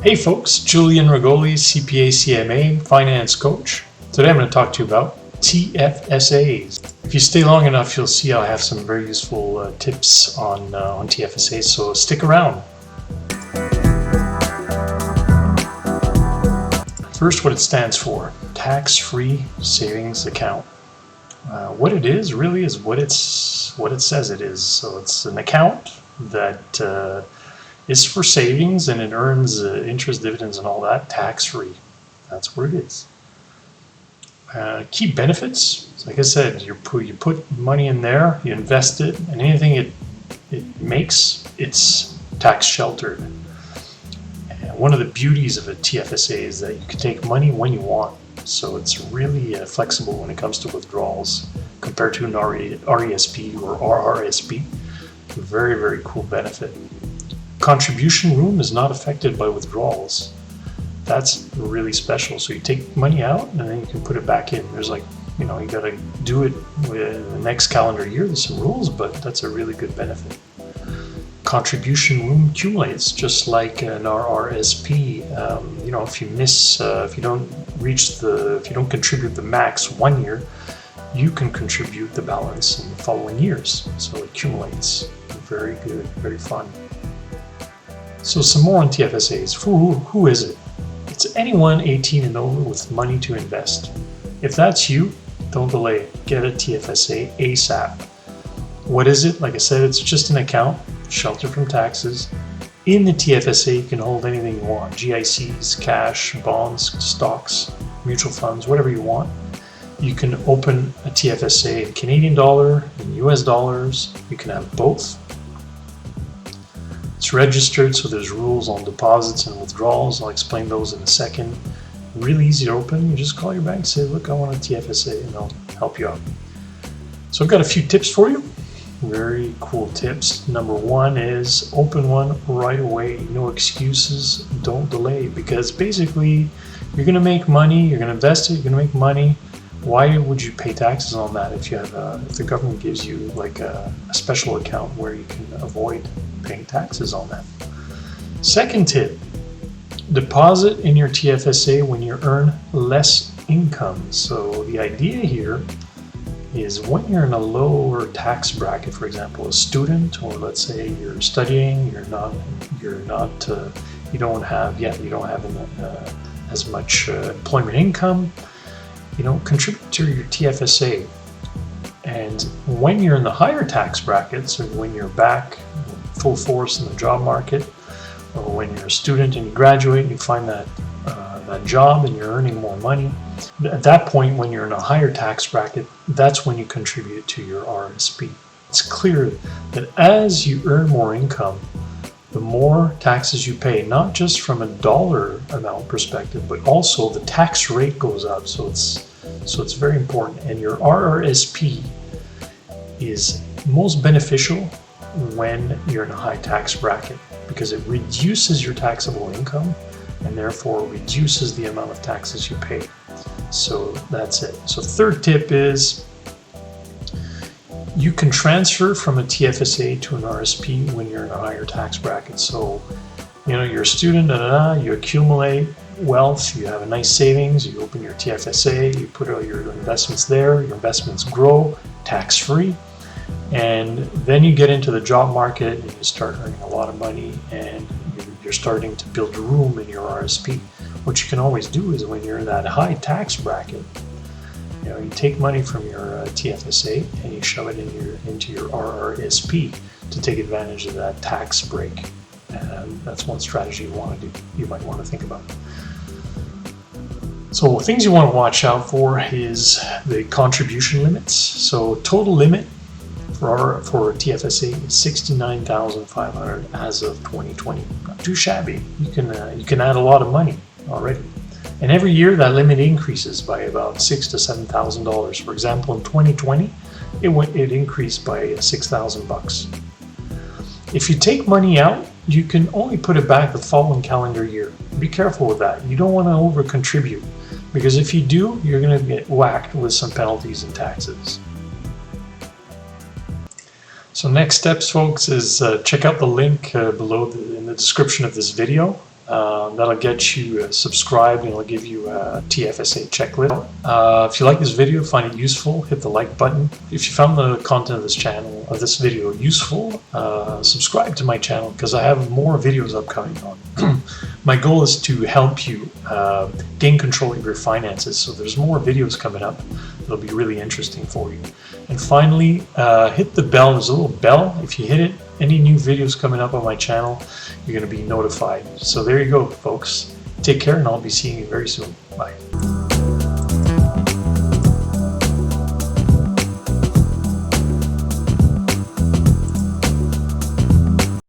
Hey folks, Julien Regoli, CPA CMA, finance coach. Today I'm going to talk to you about TFSAs. If you stay long enough, you'll see I have some very useful tips on TFSAs, so stick around. First, what it stands for: tax-free savings account. What it is really is what it says it is. So it's an account that is for savings, and it earns interest, dividends, and all that tax-free. That's what it is. Key benefits, like I said, you put money in there, you invest it, and anything it makes, it's tax sheltered. And one of the beauties of a TFSA is that you can take money when you want. So it's really flexible when it comes to withdrawals compared to an RESP or RRSP. Very, very cool benefit. Contribution room is not affected by withdrawals. That's really special. So you take money out and then you can put it back in. There's you got to do it with the next calendar year. There's some rules, but that's a really good benefit. Contribution room accumulates just like an RRSP. If you don't contribute the max 1 year, you can contribute the balance in the following years. So it accumulates. Very good, very fun. So some more on TFSAs. Who is it? It's anyone 18 and over with money to invest. If that's you, don't delay. Get a TFSA ASAP. What is it? Like I said, it's just an account, sheltered from taxes. In the TFSA, you can hold anything you want. GICs, cash, bonds, stocks, mutual funds, whatever you want. You can open a TFSA in Canadian dollar, in US dollars. You can have both. It's registered, so there's rules on deposits and withdrawals. I'll explain those in a second. Really easy to open. You just call your bank and say, look, I want a TFSA, and they'll help you out. So I've got a few tips for you. Very cool tips. Number one is open one right away. No excuses. Don't delay, because basically you're going to make money. You're going to invest it. You're going to make money. Why would you pay taxes on that if the government gives you like a special account where you can avoid paying taxes on that? Second tip: deposit in your TFSA when you earn less income. So the idea here is when you're in a lower tax bracket, for example, a student, or let's say you're studying, you don't have as much employment income. Contribute to your TFSA. And when you're in the higher tax brackets, or when you're back full force in the job market, or when you're a student and you graduate and you find that job and you're earning more money, at that point, when you're in a higher tax bracket, that's when you contribute to your RRSP. It's clear that as you earn more income, the more taxes you pay, not just from a dollar amount perspective, but also the tax rate goes up. So it's very important. And your RRSP is most beneficial when you're in a high tax bracket, because it reduces your taxable income and therefore reduces the amount of taxes you pay. So that's it. So third tip is you can transfer from a TFSA to an RSP when you're in a higher tax bracket. So, you're a student, you accumulate wealth, you have a nice savings, you open your TFSA, you put all your investments there, your investments grow tax-free, and then you get into the job market and you start earning a lot of money, and you're starting to build room in your RSP. What you can always do is when you're in that high tax bracket, you take money from your TFSA and you shove it into your RRSP to take advantage of that tax break. And that's one strategy you might want to think about. So things you want to watch out for is the contribution limits. So total limit for TFSA is $69,500 as of 2020. Not too shabby. You can add a lot of money already. And every year that limit increases by about $6,000 to $7,000. For example, in 2020, it increased by $6,000. If you take money out, you can only put it back the following calendar year. Be careful with that. You don't want to over contribute, because if you do, you're going to get whacked with some penalties and taxes. So next steps, folks, is check out the link below in the description of this video. That'll get you subscribed, and it'll give you a TFSA checklist. If you like this video, find it useful, hit the like button. If you found the content of this channel, of this video useful, subscribe to my channel because I have more videos upcoming on. My goal is to help you gain control of your finances, so there's more videos coming up that'll be really interesting for you. And finally, hit the bell. There's a little bell. If you hit it, any new videos coming up on my channel, you're going to be notified. So there you go, folks. Take care, and I'll be seeing you very soon. Bye.